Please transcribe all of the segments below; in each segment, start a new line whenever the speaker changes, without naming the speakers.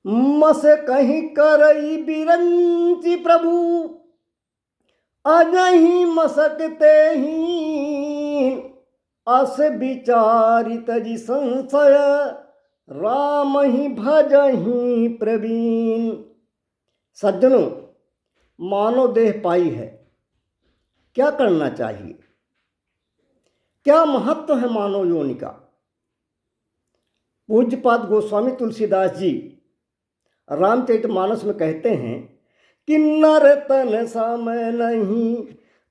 मस कहीं करई बिरंची प्रभु, अजहि मसकते ही अस विचारित जी संशय, राम ही भजहि प्रवीण। सज्जनों, मानव देह पाई है, क्या करना चाहिए? क्या महत्व है मानव योनि का? पूज्यपाद गोस्वामी तुलसीदास जी रामचरितमानस में कहते हैं कि नर तन समय नहीं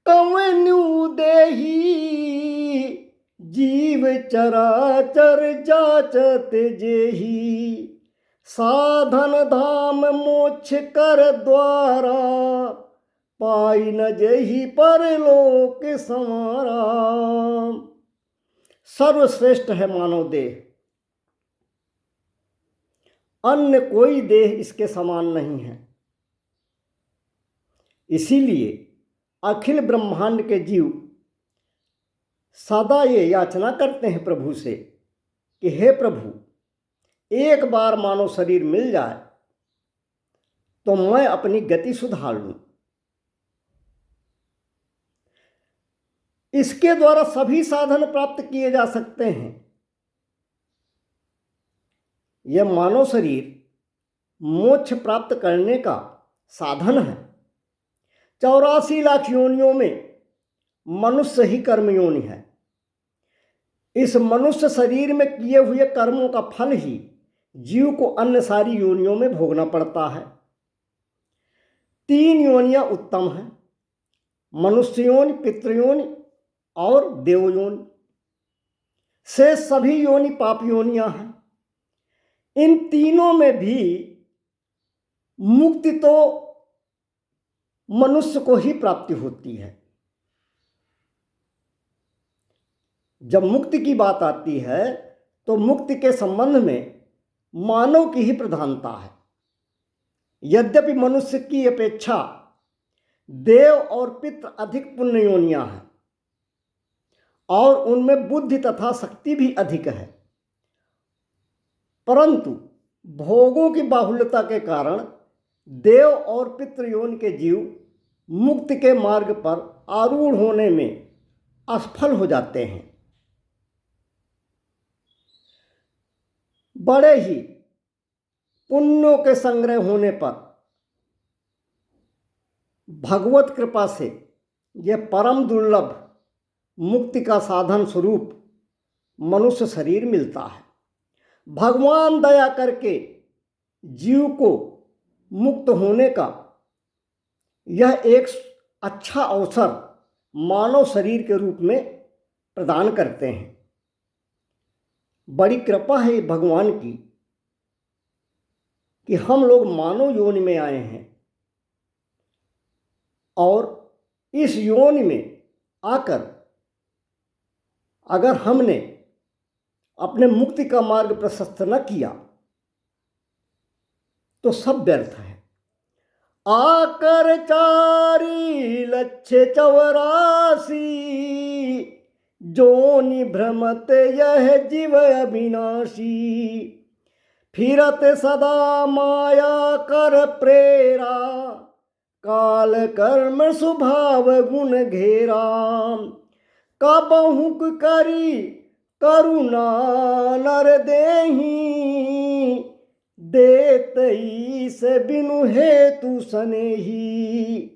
कवनु देही, जीव चराचर जाचत जेही, साधन धाम मोक्ष कर द्वारा, पाई न जेही परलोक संवारा। सर्वश्रेष्ठ है मानव देह, अन्य कोई देह इसके समान नहीं है। इसीलिए अखिल ब्रह्मांड के जीव सदा ये याचना करते हैं प्रभु से कि हे प्रभु, एक बार मानव शरीर मिल जाए तो मैं अपनी गति सुधार लूं। इसके द्वारा सभी साधन प्राप्त किए जा सकते हैं। यह मानव शरीर मोक्ष प्राप्त करने का साधन है। 84 लाख योनियों में मनुष्य ही कर्म योनि है। इस मनुष्य शरीर में किए हुए कर्मों का फल ही जीव को अन्य सारी योनियों में भोगना पड़ता है। 3 योनियां उत्तम हैं, मनुष्य योनि, पितृयोनि और देवयोनि। से सभी योनि पाप योनियां हैं। इन तीनों में भी मुक्ति तो मनुष्य को ही प्राप्ति होती है। जब मुक्ति की बात आती है तो मुक्ति के संबंध में मानव की ही प्रधानता है। यद्यपि मनुष्य की अपेक्षा देव और पितृ अधिक पुण्य योनियां हैं और उनमें बुद्धि तथा शक्ति भी अधिक है, परंतु भोगों की बाहुल्यता के कारण देव और पितृ योनि के जीव मुक्ति के मार्ग पर आरूढ़ होने में असफल हो जाते हैं। बड़े ही पुण्यों के संग्रह होने पर भगवत कृपा से यह परम दुर्लभ मुक्ति का साधन स्वरूप मनुष्य शरीर मिलता है। भगवान दया करके जीव को मुक्त होने का यह एक अच्छा अवसर मानव शरीर के रूप में प्रदान करते हैं। बड़ी कृपा है भगवान की कि हम लोग मानव योनि में आए हैं और इस योनि में आकर अगर हमने अपने मुक्ति का मार्ग प्रशस्त न किया तो सब व्यर्थ है। आकर 4,84,000 जोनि भ्रमत यह जीव अविनाशी, फिरत सदा माया कर प्रेरा, काल कर्म स्वभाव गुण घेरा, कबहुक करी करुणा नर देही, देतई से बिनु हेतु सनेही।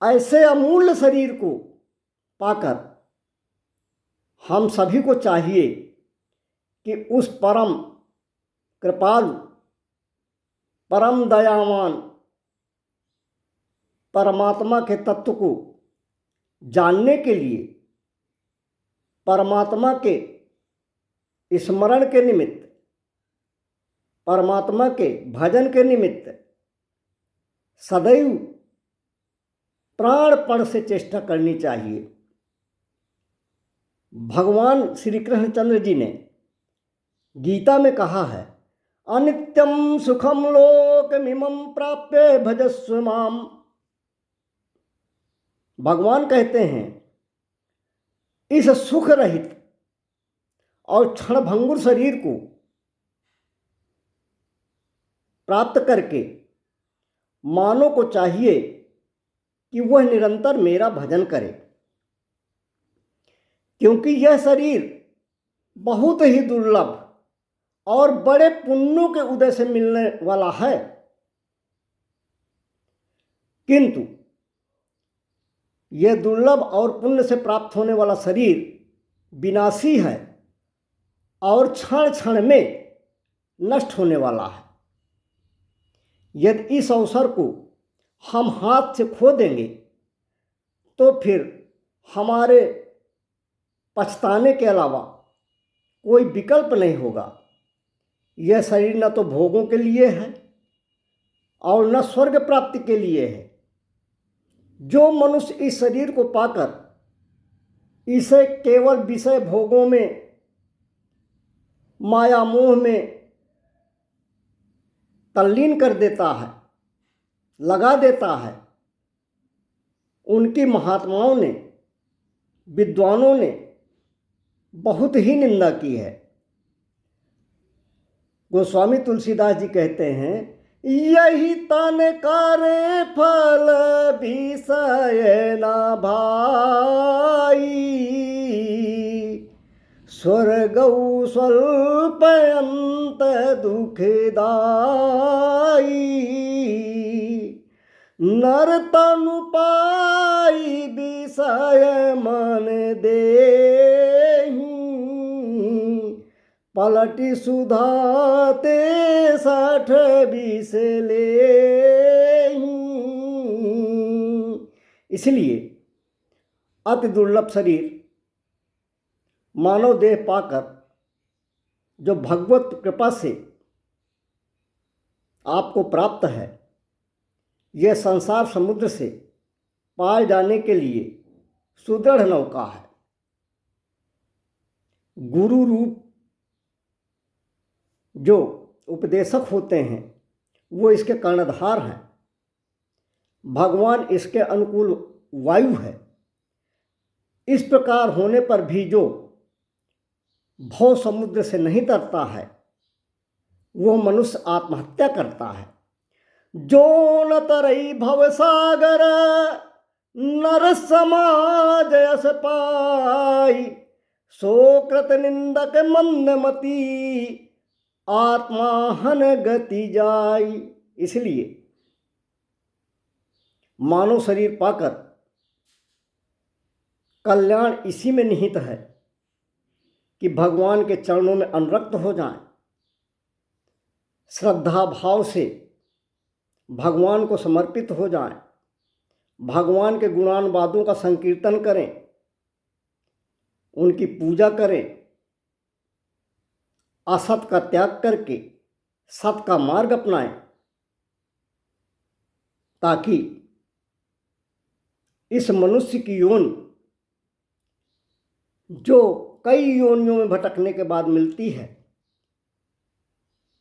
ऐसे अमूल्य शरीर को पाकर हम सभी को चाहिए कि उस परम कृपालु, परम दयावान परमात्मा के तत्व को जानने के लिए, परमात्मा के स्मरण के निमित्त, परमात्मा के भजन के निमित्त सदैव प्राणपण से चेष्टा करनी चाहिए। भगवान श्री कृष्णचंद्र जी ने गीता में कहा है, अनित्यम सुखम लोकमिमं प्राप्य भजस्व माम। भगवान कहते हैं, इस सुख रहित और क्षणभंगुर शरीर को प्राप्त करके मानव को चाहिए कि वह निरंतर मेरा भजन करे, क्योंकि यह शरीर बहुत ही दुर्लभ और बड़े पुण्यों के उदय से मिलने वाला है। किंतु यह दुर्लभ और पुण्य से प्राप्त होने वाला शरीर विनाशी है और क्षण क्षण में नष्ट होने वाला है। यदि इस अवसर को हम हाथ से खो देंगे तो फिर हमारे पछताने के अलावा कोई विकल्प नहीं होगा। यह शरीर न तो भोगों के लिए है और न स्वर्ग प्राप्ति के लिए है। जो मनुष्य इस शरीर को पाकर इसे केवल विषय भोगों में, माया मोह में तल्लीन कर देता है, लगा देता है, उनकी महात्माओं ने, विद्वानों ने बहुत ही निंदा की है। गोस्वामी तुलसीदास जी कहते हैं, यही तन करे फल विषय न भाई, स्वर्गौ स्वल्प अंत दुखदाई, नर तनु पाई विषय मन देहि, पलटी सुधाते 60 20 लेहि। इसलिए अति दुर्लभ शरीर मानव देह पाकर जो भगवत कृपा से आपको प्राप्त है, यह संसार समुद्र से पार जाने के लिए सुदृढ़ नौका है। गुरु रूप जो उपदेशक होते हैं वो इसके कर्णधार हैं। भगवान इसके अनुकूल वायु है। इस प्रकार होने पर भी जो भव समुद्र से नहीं तरता है वो मनुष्य आत्महत्या करता है। जो न तरई भव सागर, नर समाज यस पाई, सो कृत निंदक मंदमती, आत्माहन गति जाई। इसलिए मानव शरीर पाकर कल्याण इसी में निहित है कि भगवान के चरणों में अनुरक्त हो जाएं, श्रद्धा भाव से भगवान को समर्पित हो जाएं, भगवान के गुणानुवादों का संकीर्तन करें, उनकी पूजा करें, असत का त्याग करके सत का मार्ग अपनाएं, ताकि इस मनुष्य की योनि जो कई योनियों में भटकने के बाद मिलती है,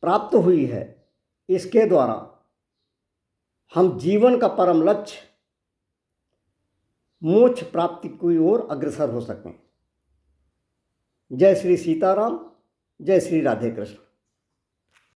प्राप्त हुई है, इसके द्वारा हम जीवन का परम लक्ष्य मोक्ष प्राप्ति की ओर अग्रसर हो सकें। जय श्री सीताराम, जय श्री राधे कृष्ण।